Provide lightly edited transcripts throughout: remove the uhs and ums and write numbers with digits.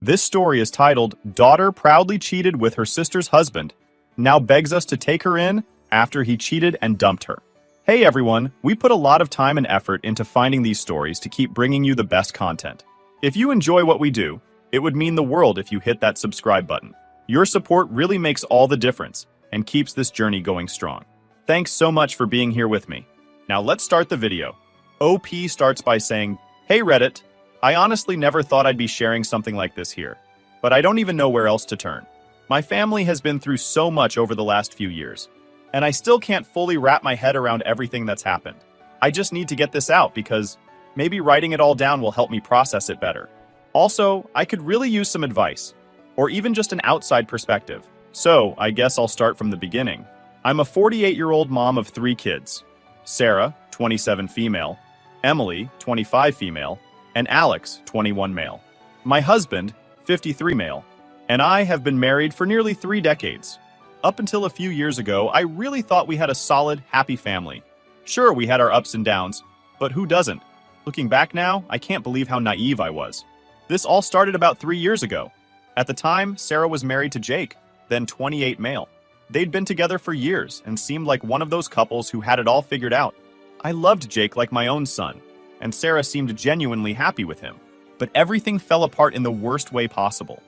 This story is titled, Daughter Proudly Cheated with Her Sister's Husband, Now Begs Us to Take Her In After He Cheated and Dumped Her. Hey everyone, we put a lot of time and effort into finding these stories to keep bringing you the best content. If you enjoy what we do, it would mean the world if you hit that subscribe button. Your support really makes all the difference and keeps this journey going strong. Thanks so much for being here with me. Now let's start the video. OP starts by saying, Hey Reddit, I honestly never thought I'd be sharing something like this here, but I don't even know where else to turn. My family has been through so much over the last few years, and I still can't fully wrap my head around everything that's happened. I just need to get this out because maybe writing it all down will help me process it better. Also, I could really use some advice, or even just an outside perspective. So, I guess I'll start from the beginning. I'm a 48-year-old mom of 3 kids. Sarah, 27 female, Emily, 25 female, and Alex, 21 male. My husband, 53 male, and I have been married for nearly 3 decades. Up until a few years ago, I really thought we had a solid, happy family. Sure, we had our ups and downs, but who doesn't? Looking back now, I can't believe how naive I was. This all started about 3 years ago. At the time, Sarah was married to Jake, then 28 male. They'd been together for years and seemed like one of those couples who had it all figured out. I loved Jake like my own son, and Sarah seemed genuinely happy with him. But everything fell apart in the worst way possible.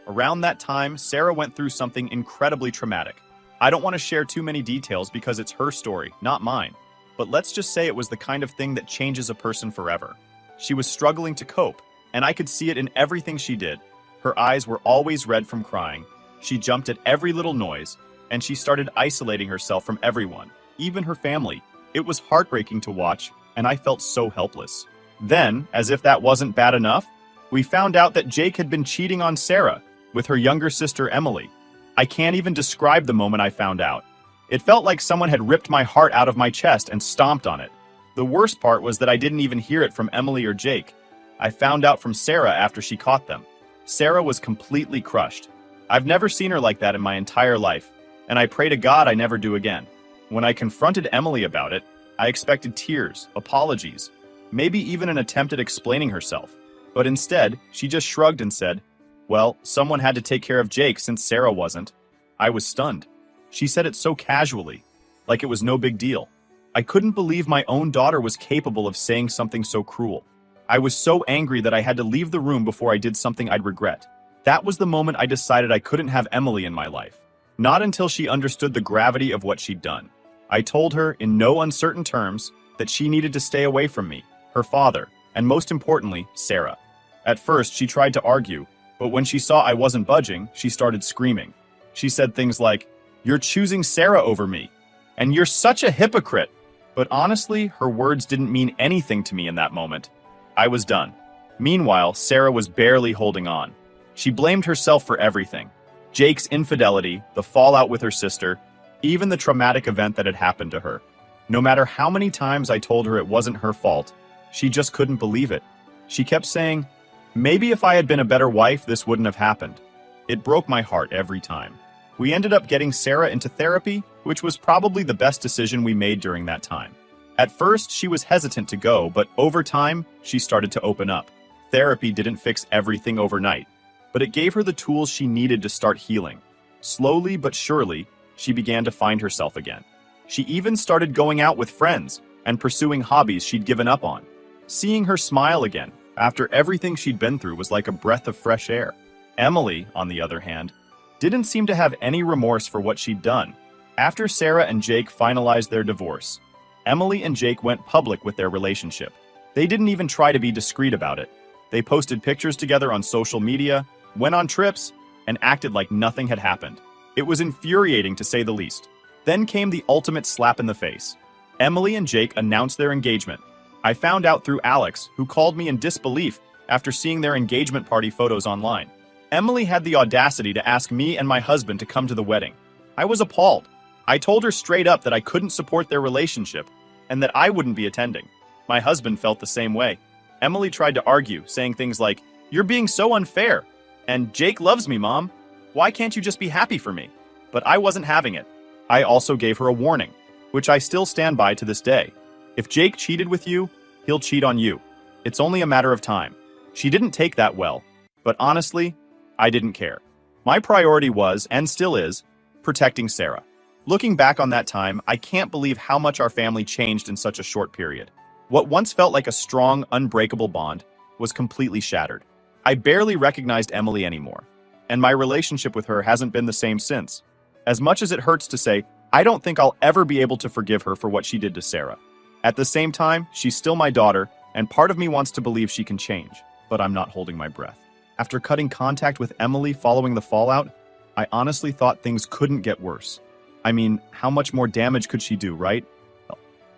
Around that time, Sarah went through something incredibly traumatic. I don't want to share too many details because it's her story, not mine. But let's just say it was the kind of thing that changes a person forever. She was struggling to cope, and I could see it in everything she did. Her eyes were always red from crying. She jumped at every little noise, and she started isolating herself from everyone, even her family. It was heartbreaking to watch, and I felt so helpless. Then, as if that wasn't bad enough, we found out that Jake had been cheating on Sarah with her younger sister Emily. I can't even describe the moment I found out. It felt like someone had ripped my heart out of my chest and stomped on it. The worst part was that I didn't even hear it from Emily or Jake. I found out from Sarah after she caught them. Sarah was completely crushed. I've never seen her like that in my entire life, and I pray to God I never do again. When I confronted Emily about it, I expected tears, apologies, maybe even an attempt at explaining herself. But instead, she just shrugged and said, well, someone had to take care of Jake since Sarah wasn't. I was stunned. She said it so casually, like it was no big deal. I couldn't believe my own daughter was capable of saying something so cruel. I was so angry that I had to leave the room before I did something I'd regret. That was the moment I decided I couldn't have Emily in my life. Not until she understood the gravity of what she'd done. I told her, in no uncertain terms, that she needed to stay away from me, her father, and most importantly, Sarah. At first, she tried to argue, but when she saw I wasn't budging, she started screaming. She said things like, "You're choosing Sarah over me, and you're such a hypocrite." But honestly, her words didn't mean anything to me in that moment. I was done. Meanwhile, Sarah was barely holding on. She blamed herself for everything. Jake's infidelity, the fallout with her sister, even the traumatic event that had happened to her. No matter how many times I told her it wasn't her fault, she just couldn't believe it. She kept saying, maybe if I had been a better wife, this wouldn't have happened. It broke my heart every time. We ended up getting Sarah into therapy, which was probably the best decision we made during that time. At first, she was hesitant to go, but over time, she started to open up. Therapy didn't fix everything overnight, but it gave her the tools she needed to start healing. Slowly but surely, she began to find herself again. She even started going out with friends and pursuing hobbies she'd given up on. Seeing her smile again, after everything she'd been through, was like a breath of fresh air. Emily, on the other hand, didn't seem to have any remorse for what she'd done. After Sarah and Jake finalized their divorce, Emily and Jake went public with their relationship. They didn't even try to be discreet about it. They posted pictures together on social media, went on trips, and acted like nothing had happened. It was infuriating to say the least. Then came the ultimate slap in the face. Emily and Jake announced their engagement. I found out through Alex, who called me in disbelief after seeing their engagement party photos online. Emily had the audacity to ask me and my husband to come to the wedding. I was appalled. I told her straight up that I couldn't support their relationship and that I wouldn't be attending. My husband felt the same way. Emily tried to argue, saying things like, "You're being so unfair," and "Jake loves me, Mom. Why can't you just be happy for me?" But I wasn't having it. I also gave her a warning, which I still stand by to this day. If Jake cheated with you, he'll cheat on you. It's only a matter of time. She didn't take that well, But honestly, I didn't care. My priority was, and still is, protecting Sarah. Looking back on that time, I can't believe how much our family changed in such a short period. What once felt like a strong, unbreakable bond was completely shattered. I barely recognized Emily anymore, and my relationship with her hasn't been the same since. As much as it hurts to say, I don't think I'll ever be able to forgive her for what she did to Sarah. At the same time, she's still my daughter, and part of me wants to believe she can change, but I'm not holding my breath. After cutting contact with Emily following the fallout, I honestly thought things couldn't get worse. I mean, how much more damage could she do, right?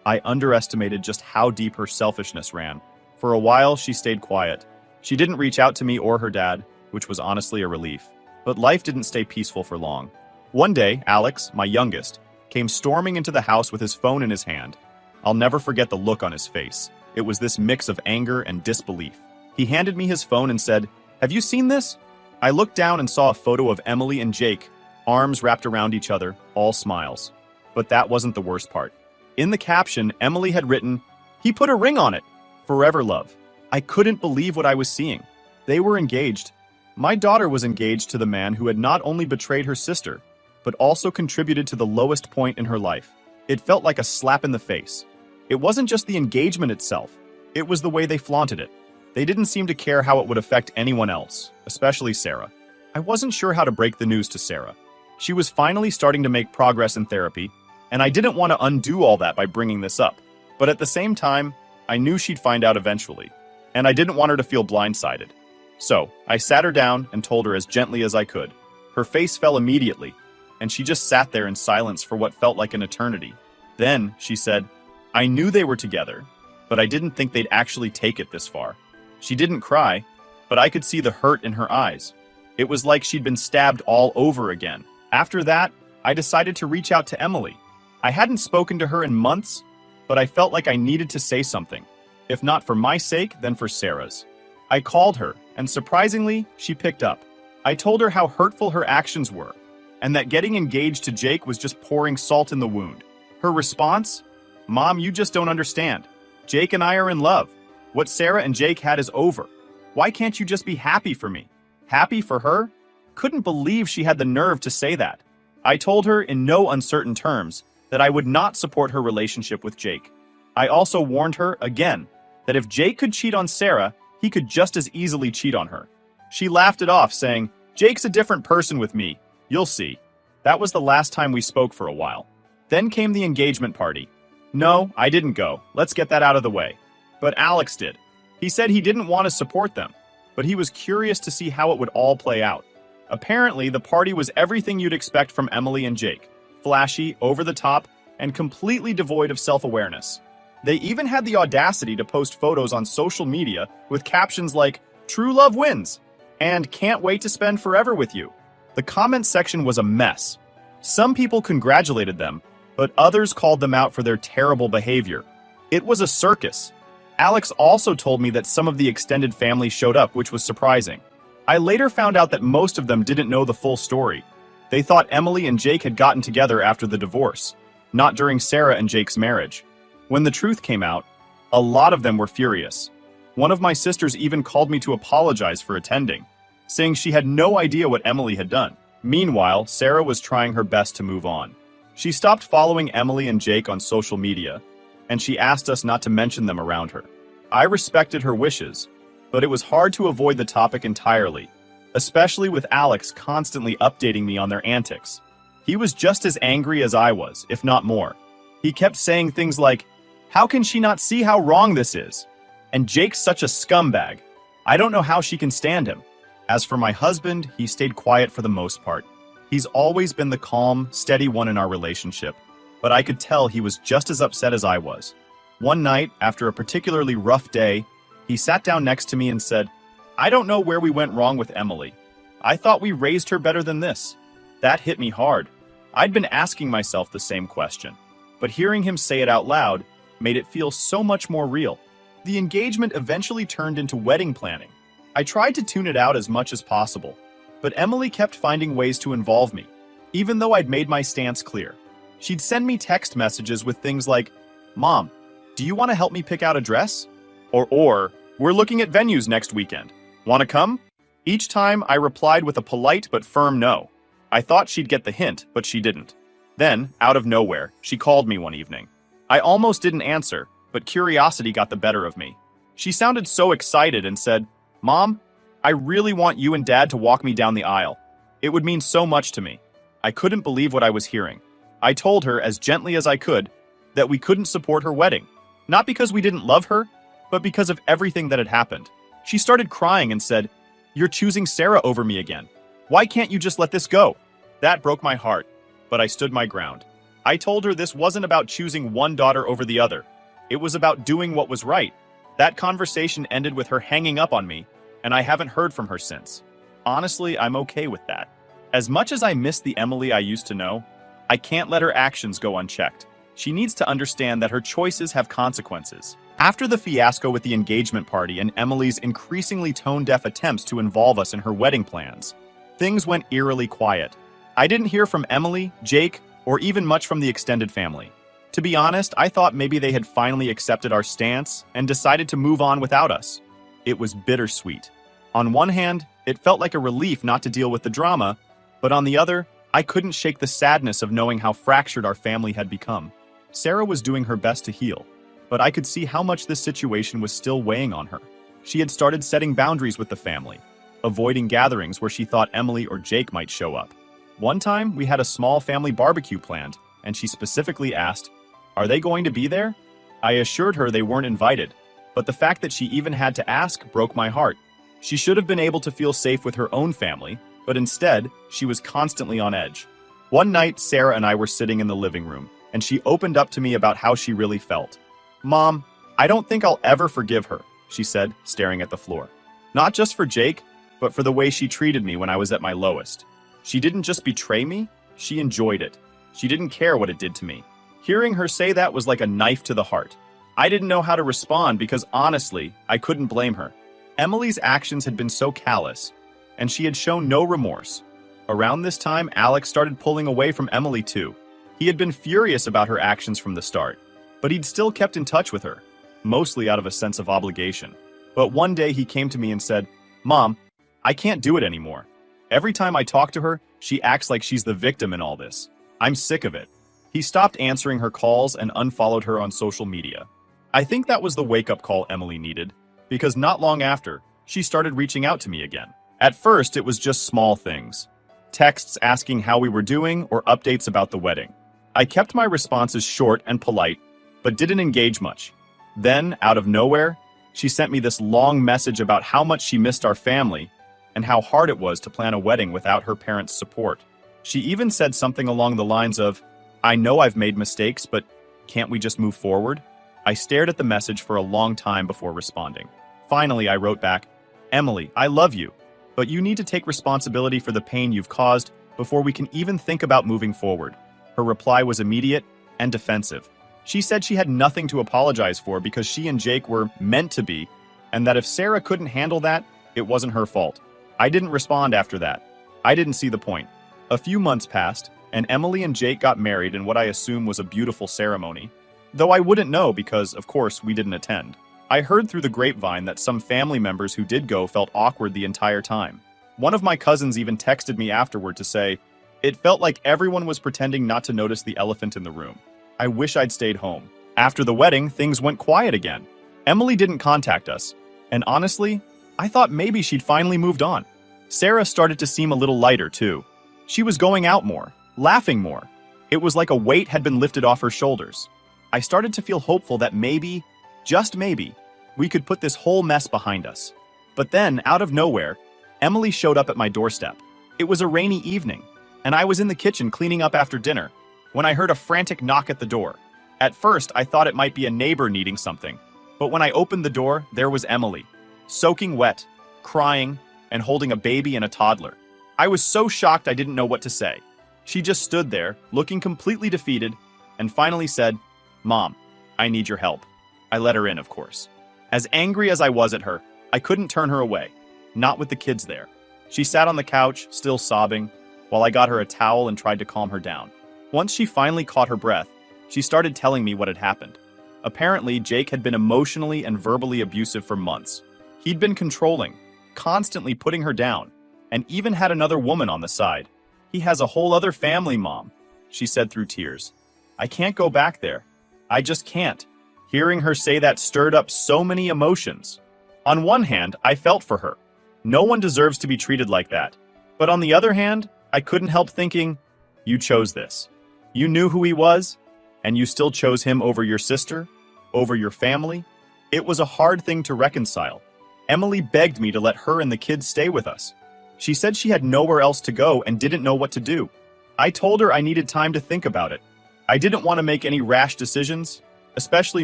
I underestimated just how deep her selfishness ran. For a while, she stayed quiet. She didn't reach out to me or her dad, which was honestly a relief. But life didn't stay peaceful for long. One day, Alex, my youngest, came storming into the house with his phone in his hand. I'll never forget the look on his face. It was this mix of anger and disbelief. He handed me his phone and said, "Have you seen this?" I looked down and saw a photo of Emily and Jake, arms wrapped around each other, all smiles. But that wasn't the worst part. In the caption, Emily had written, "He put a ring on it. Forever love." I couldn't believe what I was seeing. They were engaged. My daughter was engaged to the man who had not only betrayed her sister, but also contributed to the lowest point in her life. It felt like a slap in the face. It wasn't just the engagement itself. It was the way they flaunted it. They didn't seem to care how it would affect anyone else, especially Sarah. I wasn't sure how to break the news to Sarah. She was finally starting to make progress in therapy, and I didn't want to undo all that by bringing this up. But at the same time, I knew she'd find out eventually, and I didn't want her to feel blindsided. So, I sat her down and told her as gently as I could. Her face fell immediately, and she just sat there in silence for what felt like an eternity. Then, she said, "I knew they were together, but I didn't think they'd actually take it this far." She didn't cry, but I could see the hurt in her eyes. It was like she'd been stabbed all over again. After that, I decided to reach out to Emily. I hadn't spoken to her in months, but I felt like I needed to say something. If not for my sake, then for Sarah's. I called her, and surprisingly, she picked up. I told her how hurtful her actions were, and that getting engaged to Jake was just pouring salt in the wound. Her response? "Mom, you just don't understand. Jake and I are in love. What Sarah and Jake had is over. Why can't you just be happy for me?" Happy for her? Couldn't believe she had the nerve to say that. I told her in no uncertain terms that I would not support her relationship with Jake. I also warned her, again, that if Jake could cheat on Sarah, he could just as easily cheat on her. She laughed it off, saying, "Jake's a different person with me. You'll see." That was the last time we spoke for a while. Then came the engagement party. No, I didn't go. Let's get that out of the way. But Alex did. He said he didn't want to support them, but he was curious to see how it would all play out. Apparently, the party was everything you'd expect from Emily and Jake. Flashy, over the top, and completely devoid of self-awareness. They even had the audacity to post photos on social media with captions like, "True love wins," and "Can't wait to spend forever with you." The comment section was a mess. Some people congratulated them, but others called them out for their terrible behavior. It was a circus. Alex also told me that some of the extended family showed up, which was surprising. I later found out that most of them didn't know the full story. They thought Emily and Jake had gotten together after the divorce, not during Sarah and Jake's marriage. When the truth came out, a lot of them were furious. One of my sisters even called me to apologize for attending, saying she had no idea what Emily had done. Meanwhile, Sarah was trying her best to move on. She stopped following Emily and Jake on social media, and she asked us not to mention them around her. I respected her wishes, but it was hard to avoid the topic entirely, especially with Alex constantly updating me on their antics. He was just as angry as I was, if not more. He kept saying things like, "How can she not see how wrong this is? And Jake's such a scumbag. I don't know how she can stand him." As for my husband, he stayed quiet for the most part. He's always been the calm, steady one in our relationship, but I could tell he was just as upset as I was. One night, after a particularly rough day, he sat down next to me and said, "I don't know where we went wrong with Emily. I thought we raised her better than this." That hit me hard. I'd been asking myself the same question, but hearing him say it out loud made it feel so much more real. The engagement eventually turned into wedding planning. I tried to tune it out as much as possible, but Emily kept finding ways to involve me, even though I'd made my stance clear. She'd send me text messages with things like, "Mom, do you want to help me pick out a dress?" Or, "We're looking at venues next weekend. Want to come?" Each time, I replied with a polite but firm no. I thought she'd get the hint, but she didn't. Then, out of nowhere, she called me one evening. I almost didn't answer, but curiosity got the better of me. She sounded so excited and said, "Mom, I really want you and Dad to walk me down the aisle. It would mean so much to me." I couldn't believe what I was hearing. I told her, as gently as I could, that we couldn't support her wedding. Not because we didn't love her, but because of everything that had happened. She started crying and said, "You're choosing Sarah over me again. Why can't you just let this go?" That broke my heart, but I stood my ground. I told her this wasn't about choosing one daughter over the other. It was about doing what was right. That conversation ended with her hanging up on me, and I haven't heard from her since. Honestly, I'm okay with that. As much as I miss the Emily I used to know, I can't let her actions go unchecked. She needs to understand that her choices have consequences. After the fiasco with the engagement party and Emily's increasingly tone-deaf attempts to involve us in her wedding plans, things went eerily quiet. I didn't hear from Emily, Jake, or even much from the extended family. To be honest, I thought maybe they had finally accepted our stance and decided to move on without us. It was bittersweet. On one hand, it felt like a relief not to deal with the drama, but on the other, I couldn't shake the sadness of knowing how fractured our family had become. Sarah was doing her best to heal, but I could see how much this situation was still weighing on her. She had started setting boundaries with the family, avoiding gatherings where she thought Emily or Jake might show up. One time, we had a small family barbecue planned, and she specifically asked, "Are they going to be there?" I assured her they weren't invited, but the fact that she even had to ask broke my heart. She should have been able to feel safe with her own family, but instead, she was constantly on edge. One night, Sarah and I were sitting in the living room, and she opened up to me about how she really felt. "Mom, I don't think I'll ever forgive her," she said, staring at the floor. "Not just for Jake, but for the way she treated me when I was at my lowest. She didn't just betray me, she enjoyed it. She didn't care what it did to me." Hearing her say that was like a knife to the heart. I didn't know how to respond because honestly, I couldn't blame her. Emily's actions had been so callous, and she had shown no remorse. Around this time, Alex started pulling away from Emily too. He had been furious about her actions from the start, but he'd still kept in touch with her, mostly out of a sense of obligation. But one day he came to me and said, "Mom, I can't do it anymore. Every time I talk to her, she acts like she's the victim in all this. I'm sick of it." He stopped answering her calls and unfollowed her on social media. I think that was the wake-up call Emily needed, because not long after, she started reaching out to me again. At first, it was just small things. Texts asking how we were doing or updates about the wedding. I kept my responses short and polite, but didn't engage much. Then, out of nowhere, she sent me this long message about how much she missed our family and how hard it was to plan a wedding without her parents' support. She even said something along the lines of, "I know I've made mistakes, but can't we just move forward?" I stared at the message for a long time before responding. Finally, I wrote back, "Emily, I love you, but you need to take responsibility for the pain you've caused before we can even think about moving forward." Her reply was immediate and defensive. She said she had nothing to apologize for because she and Jake were meant to be, and that if Sarah couldn't handle that, it wasn't her fault. I didn't respond after that. I didn't see the point. A few months passed, and Emily and Jake got married in what I assume was a beautiful ceremony, though I wouldn't know because, of course, we didn't attend. I heard through the grapevine that some family members who did go felt awkward the entire time. One of my cousins even texted me afterward to say, "It felt like everyone was pretending not to notice the elephant in the room. I wish I'd stayed home." After the wedding, things went quiet again. Emily didn't contact us, and honestly, I thought maybe she'd finally moved on. Sarah started to seem a little lighter, too. She was going out more, laughing more. It was like a weight had been lifted off her shoulders. I started to feel hopeful that maybe, just maybe, we could put this whole mess behind us. But then, out of nowhere, Emily showed up at my doorstep. It was a rainy evening, and I was in the kitchen cleaning up after dinner when I heard a frantic knock at the door. At first, I thought it might be a neighbor needing something, but when I opened the door, there was Emily, soaking wet, crying, and holding a baby and a toddler. I was so shocked I didn't know what to say. She just stood there, looking completely defeated, and finally said, "Mom, I need your help." I let her in, of course. As angry as I was at her, I couldn't turn her away, not with the kids there. She sat on the couch, still sobbing, while I got her a towel and tried to calm her down. Once she finally caught her breath, she started telling me what had happened. Apparently, Jake had been emotionally and verbally abusive for months. He'd been controlling, constantly putting her down, and even had another woman on the side. He has a whole other family, Mom, she said through tears. I can't go back there. I just can't. Hearing her say that stirred up so many emotions. On one hand, I felt for her. No one deserves to be treated like that. But on the other hand, I couldn't help thinking, you chose this. You knew who he was, and you still chose him over your sister, over your family. It was a hard thing to reconcile. Emily begged me to let her and the kids stay with us. She said she had nowhere else to go and didn't know what to do. I told her I needed time to think about it. I didn't want to make any rash decisions, especially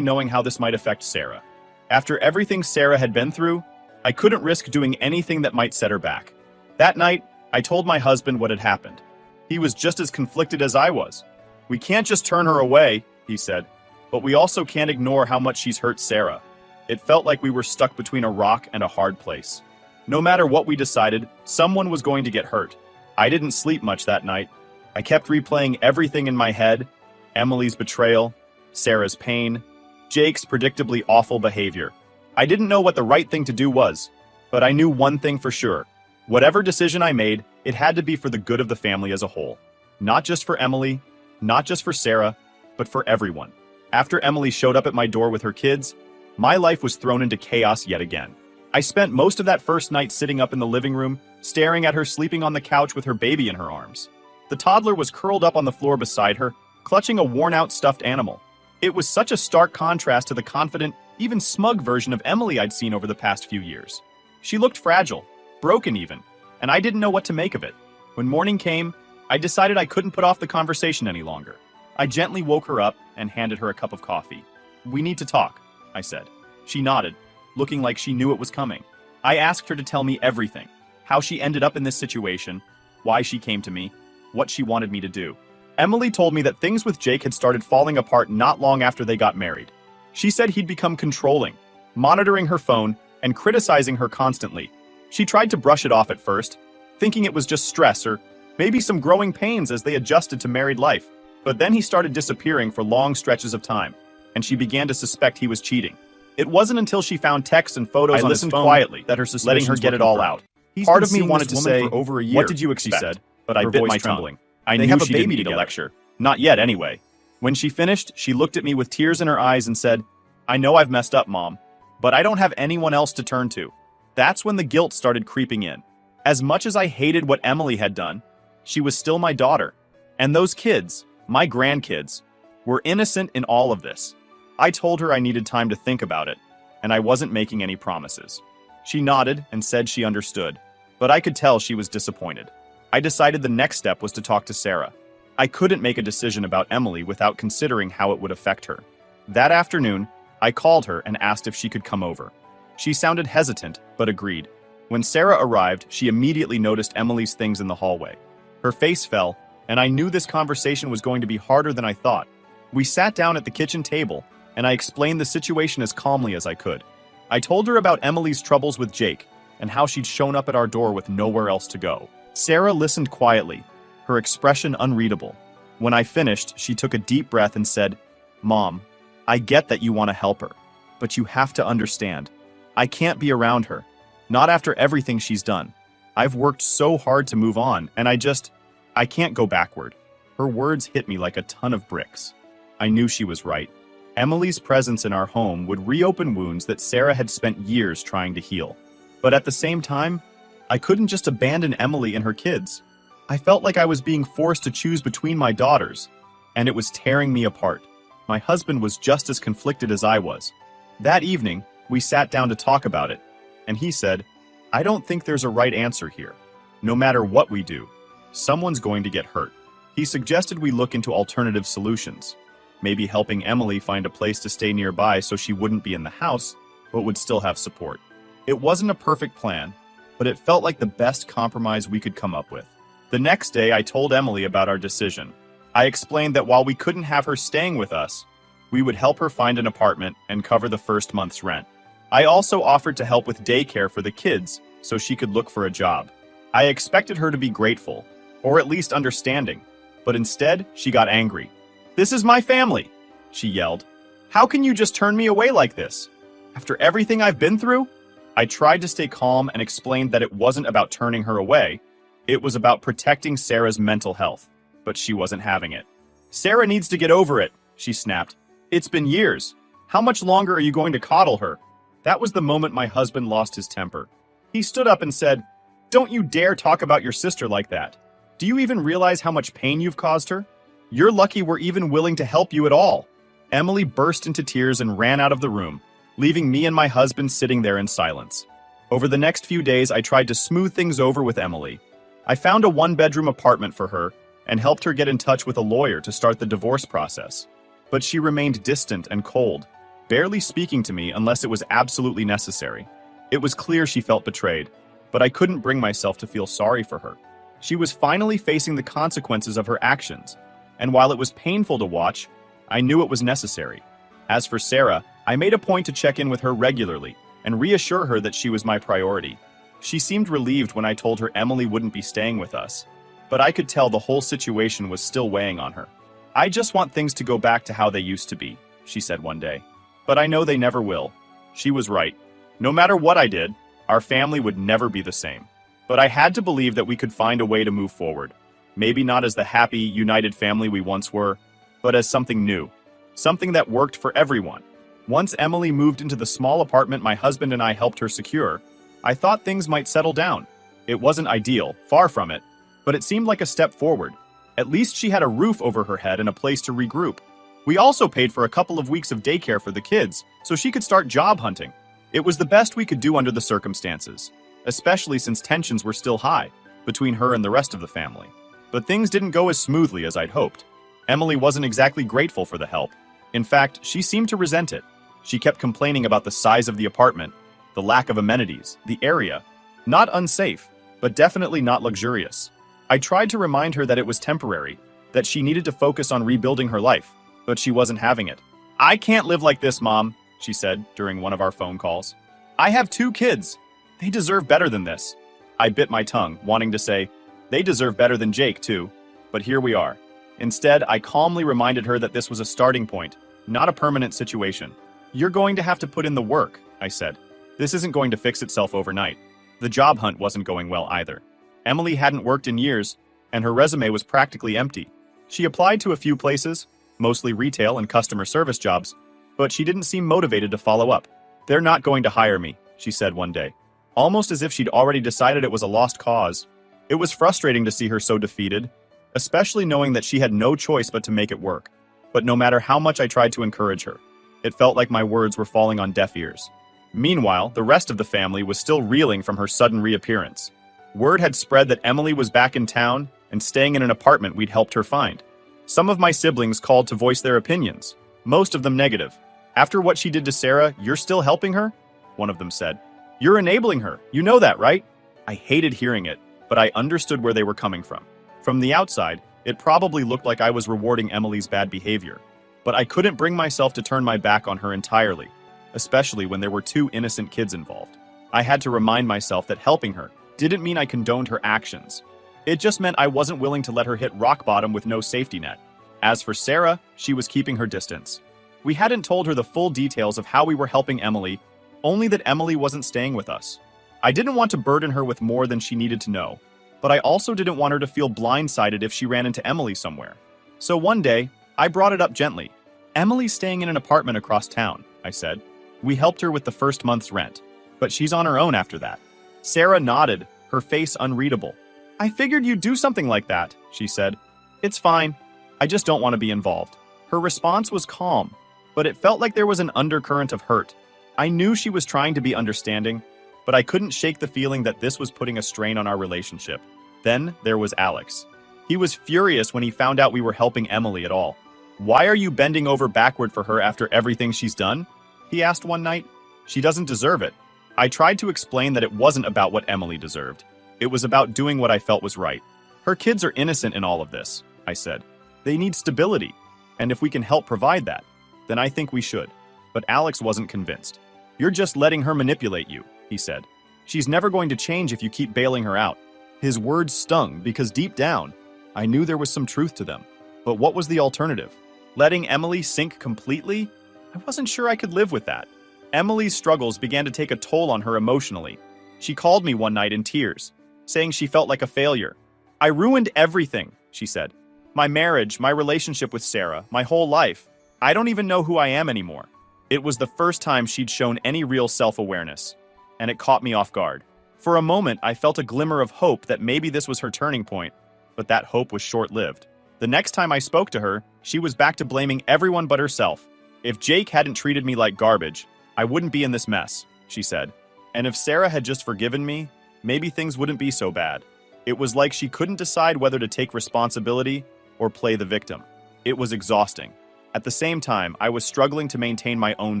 knowing how this might affect Sarah. After everything Sarah had been through, I couldn't risk doing anything that might set her back. That night, I told my husband what had happened. He was just as conflicted as I was. We can't just turn her away, he said, but we also can't ignore how much she's hurt Sarah. It felt like we were stuck between a rock and a hard place. No matter what we decided, someone was going to get hurt. I didn't sleep much that night. I kept replaying everything in my head: Emily's betrayal, Sarah's pain, Jake's predictably awful behavior. I didn't know what the right thing to do was, but I knew one thing for sure. Whatever decision I made, it had to be for the good of the family as a whole. Not just for Emily, not just for Sarah, but for everyone. After Emily showed up at my door with her kids, my life was thrown into chaos yet again. I spent most of that first night sitting up in the living room, staring at her sleeping on the couch with her baby in her arms. The toddler was curled up on the floor beside her, clutching a worn-out stuffed animal. It was such a stark contrast to the confident, even smug version of Emily I'd seen over the past few years. She looked fragile, broken even, and I didn't know what to make of it. When morning came, I decided I couldn't put off the conversation any longer. I gently woke her up and handed her a cup of coffee. We need to talk, I said. She nodded, looking like she knew it was coming. I asked her to tell me everything: how she ended up in this situation, why she came to me, what she wanted me to do. Emily told me that things with Jake had started falling apart not long after they got married. She said he'd become controlling, monitoring her phone and criticizing her constantly. She tried to brush it off at first, thinking it was just stress or maybe some growing pains as they adjusted to married life. But then he started disappearing for long stretches of time, and she began to suspect he was cheating. It wasn't until she found texts and photos on his phone quietly that her suspicions letting her get it all out. Part of me wanted to say, for over a year, what did you expect? She said, but I bit my tongue. I knew she didn't need a lecture. Not yet, anyway. When she finished, she looked at me with tears in her eyes and said, I know I've messed up, Mom, but I don't have anyone else to turn to. That's when the guilt started creeping in. As much as I hated what Emily had done, she was still my daughter. And those kids, my grandkids, were innocent in all of this. I told her I needed time to think about it, and I wasn't making any promises. She nodded and said she understood, but I could tell she was disappointed. I decided the next step was to talk to Sarah. I couldn't make a decision about Emily without considering how it would affect her. That afternoon, I called her and asked if she could come over. She sounded hesitant, but agreed. When Sarah arrived, she immediately noticed Emily's things in the hallway. Her face fell, and I knew this conversation was going to be harder than I thought. We sat down at the kitchen table, and I explained the situation as calmly as I could. I told her about Emily's troubles with Jake, and how she'd shown up at our door with nowhere else to go. Sarah listened quietly, her expression unreadable. When I finished, she took a deep breath and said, Mom, I get that you want to help her, but you have to understand. I can't be around her. Not after everything she's done. I've worked so hard to move on, and I can't go backward. Her words hit me like a ton of bricks. I knew she was right. Emily's presence in our home would reopen wounds that Sarah had spent years trying to heal. But at the same time, I couldn't just abandon Emily and her kids. I felt like I was being forced to choose between my daughters, and it was tearing me apart. My husband was just as conflicted as I was. That evening, we sat down to talk about it, and he said, I don't think there's a right answer here. No matter what we do, someone's going to get hurt. He suggested we look into alternative solutions, maybe helping Emily find a place to stay nearby so she wouldn't be in the house, but would still have support. It wasn't a perfect plan, but it felt like the best compromise we could come up with. The next day, I told Emily about our decision. I explained that while we couldn't have her staying with us, we would help her find an apartment and cover the first month's rent. I also offered to help with daycare for the kids so she could look for a job. I expected her to be grateful, or at least understanding, but instead, she got angry. This is my family, she yelled. How can you just turn me away like this? After everything I've been through? I tried to stay calm and explained that it wasn't about turning her away. It was about protecting Sarah's mental health, but she wasn't having it. "Sarah needs to get over it," she snapped. "It's been years. How much longer are you going to coddle her?" That was the moment my husband lost his temper. He stood up and said, "Don't you dare talk about your sister like that. Do you even realize how much pain you've caused her? You're lucky we're even willing to help you at all." Emily burst into tears and ran out of the room, leaving me and my husband sitting there in silence. Over the next few days, I tried to smooth things over with Emily. I found a one-bedroom apartment for her and helped her get in touch with a lawyer to start the divorce process. But she remained distant and cold, barely speaking to me unless it was absolutely necessary. It was clear she felt betrayed, but I couldn't bring myself to feel sorry for her. She was finally facing the consequences of her actions, and while it was painful to watch, I knew it was necessary. As for Sarah, I made a point to check in with her regularly and reassure her that she was my priority. She seemed relieved when I told her Emily wouldn't be staying with us, but I could tell the whole situation was still weighing on her. "I just want things to go back to how they used to be," she said one day. "But I know they never will." She was right. No matter what I did, our family would never be the same. But I had to believe that we could find a way to move forward. Maybe not as the happy, united family we once were, but as something new. Something that worked for everyone. Once Emily moved into the small apartment my husband and I helped her secure, I thought things might settle down. It wasn't ideal, far from it, but it seemed like a step forward. At least she had a roof over her head and a place to regroup. We also paid for a couple of weeks of daycare for the kids, so she could start job hunting. It was the best we could do under the circumstances, especially since tensions were still high between her and the rest of the family. But things didn't go as smoothly as I'd hoped. Emily wasn't exactly grateful for the help. In fact, she seemed to resent it. She kept complaining about the size of the apartment, the lack of amenities, the area. Not unsafe, but definitely not luxurious. I tried to remind her that it was temporary, that she needed to focus on rebuilding her life, but she wasn't having it. "I can't live like this, Mom," she said during one of our phone calls. "I have 2 kids. They deserve better than this." I bit my tongue, wanting to say, "They deserve better than Jake, too." But here we are. Instead, I calmly reminded her that this was a starting point, not a permanent situation. "You're going to have to put in the work," I said. "This isn't going to fix itself overnight." The job hunt wasn't going well either. Emily hadn't worked in years, and her resume was practically empty. She applied to a few places, mostly retail and customer service jobs, but she didn't seem motivated to follow up. "They're not going to hire me," she said one day, almost as if she'd already decided it was a lost cause. It was frustrating to see her so defeated, especially knowing that she had no choice but to make it work. But no matter how much I tried to encourage her, it felt like my words were falling on deaf ears. Meanwhile, the rest of the family was still reeling from her sudden reappearance. Word had spread that Emily was back in town and staying in an apartment we'd helped her find. Some of my siblings called to voice their opinions, most of them negative. "After what she did to Sarah, you're still helping her?" one of them said. "You're enabling her. You know that, right?" I hated hearing it, but I understood where they were coming from. From the outside, it probably looked like I was rewarding Emily's bad behavior. But I couldn't bring myself to turn my back on her entirely, especially when there were 2 innocent kids involved. I had to remind myself that helping her didn't mean I condoned her actions. It just meant I wasn't willing to let her hit rock bottom with no safety net. As for Sarah, she was keeping her distance. We hadn't told her the full details of how we were helping Emily, only that Emily wasn't staying with us. I didn't want to burden her with more than she needed to know, but I also didn't want her to feel blindsided if she ran into Emily somewhere. So one day, I brought it up gently. "Emily's staying in an apartment across town," I said. "We helped her with the first month's rent, but she's on her own after that." Sarah nodded, her face unreadable. "I figured you'd do something like that," she said. "It's fine. I just don't want to be involved." Her response was calm, but it felt like there was an undercurrent of hurt. I knew she was trying to be understanding, but I couldn't shake the feeling that this was putting a strain on our relationship. Then there was Alex. He was furious when he found out we were helping Emily at all. "Why are you bending over backward for her after everything she's done?" he asked one night. "She doesn't deserve it." I tried to explain that it wasn't about what Emily deserved. It was about doing what I felt was right. "Her kids are innocent in all of this," I said. "They need stability, and if we can help provide that, then I think we should." But Alex wasn't convinced. "You're just letting her manipulate you," he said. "She's never going to change if you keep bailing her out." His words stung because deep down, I knew there was some truth to them. But what was the alternative? Letting Emily sink completely? I wasn't sure I could live with that. Emily's struggles began to take a toll on her emotionally. She called me one night in tears, saying she felt like a failure. "I ruined everything," she said. "My marriage, my relationship with Sarah, my whole life. I don't even know who I am anymore." It was the first time she'd shown any real self-awareness, and it caught me off guard. For a moment, I felt a glimmer of hope that maybe this was her turning point, but that hope was short-lived. The next time I spoke to her, she was back to blaming everyone but herself. "If Jake hadn't treated me like garbage, I wouldn't be in this mess," she said. "And if Sarah had just forgiven me, maybe things wouldn't be so bad." It was like she couldn't decide whether to take responsibility or play the victim. It was exhausting. At the same time, I was struggling to maintain my own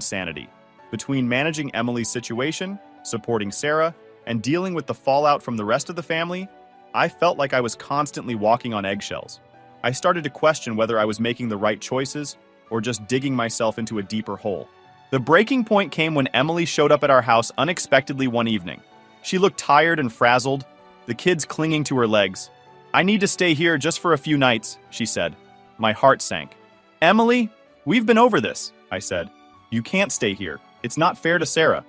sanity. Between managing Emily's situation, supporting Sarah, and dealing with the fallout from the rest of the family, I felt like I was constantly walking on eggshells. I started to question whether I was making the right choices or just digging myself into a deeper hole. The breaking point came when Emily showed up at our house unexpectedly one evening. She looked tired and frazzled, the kids clinging to her legs. "I need to stay here just for a few nights," she said. My heart sank. "Emily, we've been over this," I said. "You can't stay here. It's not fair to Sarah."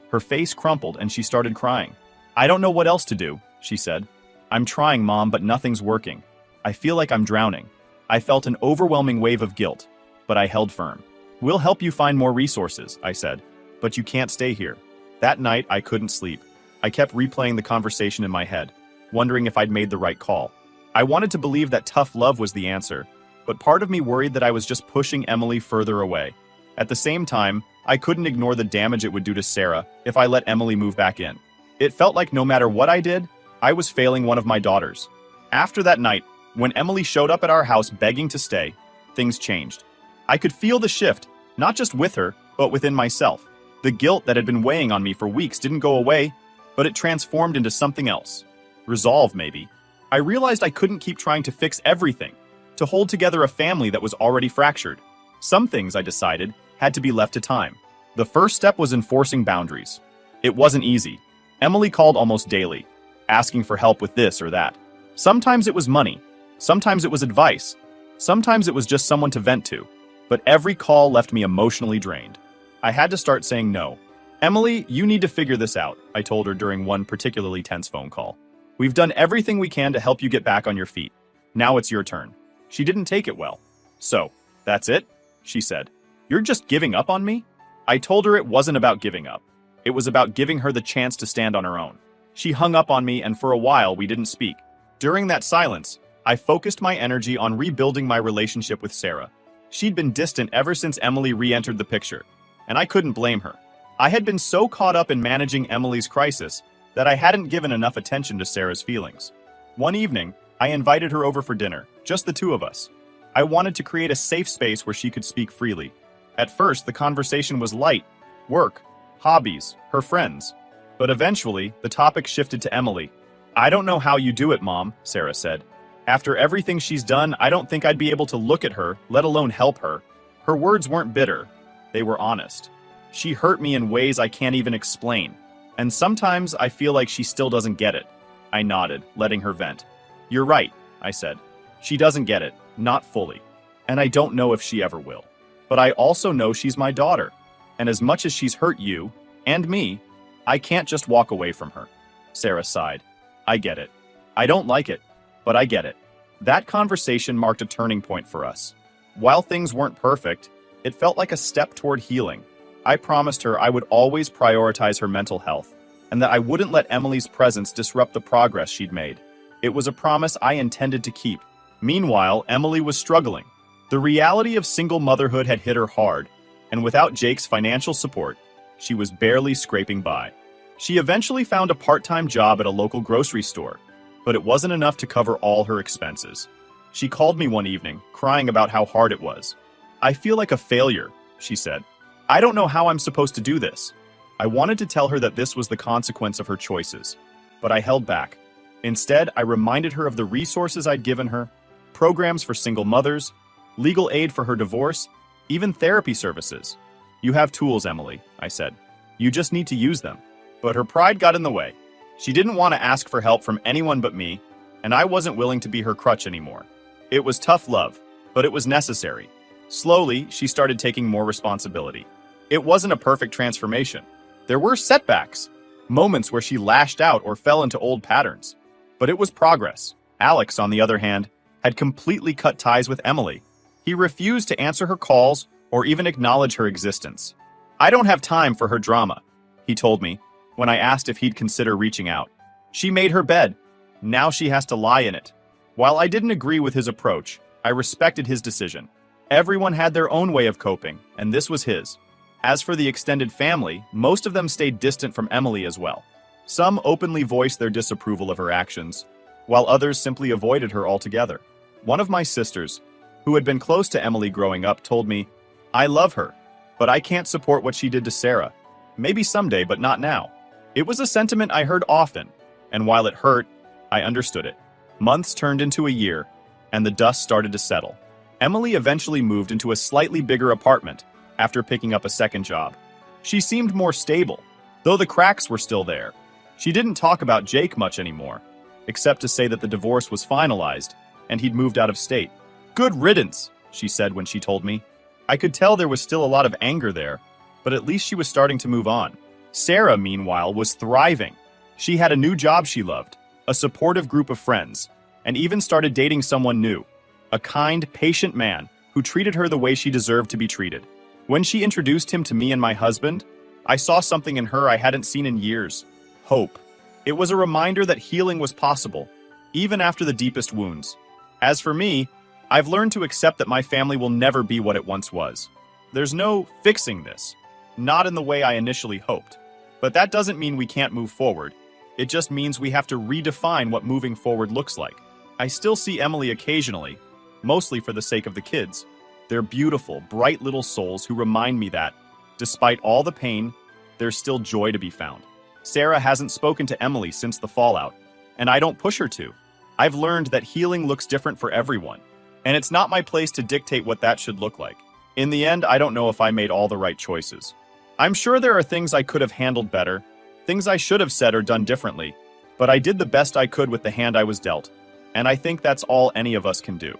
Her face crumpled and she started crying. "I don't know what else to do," she said. "I'm trying, Mom, but nothing's working. I feel like I'm drowning." I felt an overwhelming wave of guilt, but I held firm. "We'll help you find more resources," I said, "but you can't stay here." That night, I couldn't sleep. I kept replaying the conversation in my head, wondering if I'd made the right call. I wanted to believe that tough love was the answer, but part of me worried that I was just pushing Emily further away. At the same time, I couldn't ignore the damage it would do to Sarah if I let Emily move back in. It felt like no matter what I did, I was failing one of my daughters. After that night, when Emily showed up at our house begging to stay, things changed. I could feel the shift, not just with her, but within myself. The guilt that had been weighing on me for weeks didn't go away, but it transformed into something else. Resolve, maybe. I realized I couldn't keep trying to fix everything, to hold together a family that was already fractured. Some things, I decided, had to be left to time. The first step was enforcing boundaries. It wasn't easy. Emily called almost daily, asking for help with this or that. Sometimes it was money. Sometimes it was advice. Sometimes it was just someone to vent to. But every call left me emotionally drained. I had to start saying no. "Emily, you need to figure this out," I told her during one particularly tense phone call. "We've done everything we can to help you get back on your feet. Now it's your turn." She didn't take it well. "So, that's it?" she said. "You're just giving up on me?" I told her it wasn't about giving up. It was about giving her the chance to stand on her own. She hung up on me, and for a while we didn't speak. During that silence, I focused my energy on rebuilding my relationship with Sarah. She'd been distant ever since Emily re-entered the picture, and I couldn't blame her. I had been so caught up in managing Emily's crisis that I hadn't given enough attention to Sarah's feelings. One evening, I invited her over for dinner, just the two of us. I wanted to create a safe space where she could speak freely. At first, the conversation was light: work, hobbies, her friends. But eventually, the topic shifted to Emily. "I don't know how you do it, Mom," Sarah said. "After everything she's done, I don't think I'd be able to look at her, let alone help her." Her words weren't bitter. They were honest. "She hurt me in ways I can't even explain. And sometimes I feel like she still doesn't get it." I nodded, letting her vent. "You're right," I said. "She doesn't get it, not fully. And I don't know if she ever will. But I also know she's my daughter. And as much as she's hurt you, and me, I can't just walk away from her." Sarah sighed. "I get it. I don't like it, but I get it." That conversation marked a turning point for us. While things weren't perfect, it felt like a step toward healing. I promised her I would always prioritize her mental health, and that I wouldn't let Emily's presence disrupt the progress she'd made. It was a promise I intended to keep. Meanwhile, Emily was struggling. The reality of single motherhood had hit her hard, and without Jake's financial support, she was barely scraping by. She eventually found a part-time job at a local grocery store, but it wasn't enough to cover all her expenses. She called me one evening, crying about how hard it was. "I feel like a failure," she said. "I don't know how I'm supposed to do this." I wanted to tell her that this was the consequence of her choices, but I held back. Instead, I reminded her of the resources I'd given her: programs for single mothers, legal aid for her divorce, even therapy services. "You have tools, Emily," I said. "You just need to use them." But her pride got in the way. She didn't want to ask for help from anyone but me, and I wasn't willing to be her crutch anymore. It was tough love, but it was necessary. Slowly, she started taking more responsibility. It wasn't a perfect transformation. There were setbacks, moments where she lashed out or fell into old patterns. But it was progress. Alex, on the other hand, had completely cut ties with Emily. He refused to answer her calls or even acknowledge her existence. "I don't have time for her drama," he told me when I asked if he'd consider reaching out. "She made her bed. Now she has to lie in it." While I didn't agree with his approach, I respected his decision. Everyone had their own way of coping, and this was his. As for the extended family, most of them stayed distant from Emily as well. Some openly voiced their disapproval of her actions, while others simply avoided her altogether. One of my sisters, who had been close to Emily growing up, told me, "I love her, but I can't support what she did to Sarah. Maybe someday, but not now." It was a sentiment I heard often, and while it hurt, I understood it. Months turned into a year, and the dust started to settle. Emily eventually moved into a slightly bigger apartment after picking up a second job. She seemed more stable, though the cracks were still there. She didn't talk about Jake much anymore, except to say that the divorce was finalized and he'd moved out of state. "Good riddance," she said when she told me. I could tell there was still a lot of anger there, but at least she was starting to move on. Sarah, meanwhile, was thriving. She had a new job she loved, a supportive group of friends, and even started dating someone new, a kind, patient man who treated her the way she deserved to be treated. When she introduced him to me and my husband, I saw something in her I hadn't seen in years: hope. It was a reminder that healing was possible, even after the deepest wounds. As for me, I've learned to accept that my family will never be what it once was. There's no fixing this, not in the way I initially hoped. But that doesn't mean we can't move forward. It just means we have to redefine what moving forward looks like. I still see Emily occasionally, mostly for the sake of the kids. They're beautiful, bright little souls who remind me that, despite all the pain, there's still joy to be found. Sarah hasn't spoken to Emily since the fallout, and I don't push her to. I've learned that healing looks different for everyone, and it's not my place to dictate what that should look like. In the end, I don't know if I made all the right choices. I'm sure there are things I could have handled better, things I should have said or done differently, but I did the best I could with the hand I was dealt, and I think that's all any of us can do.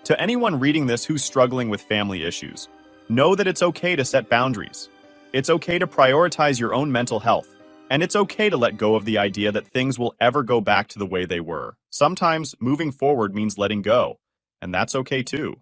To anyone reading this who's struggling with family issues, know that it's okay to set boundaries. It's okay to prioritize your own mental health, and it's okay to let go of the idea that things will ever go back to the way they were. Sometimes moving forward means letting go, and that's okay too.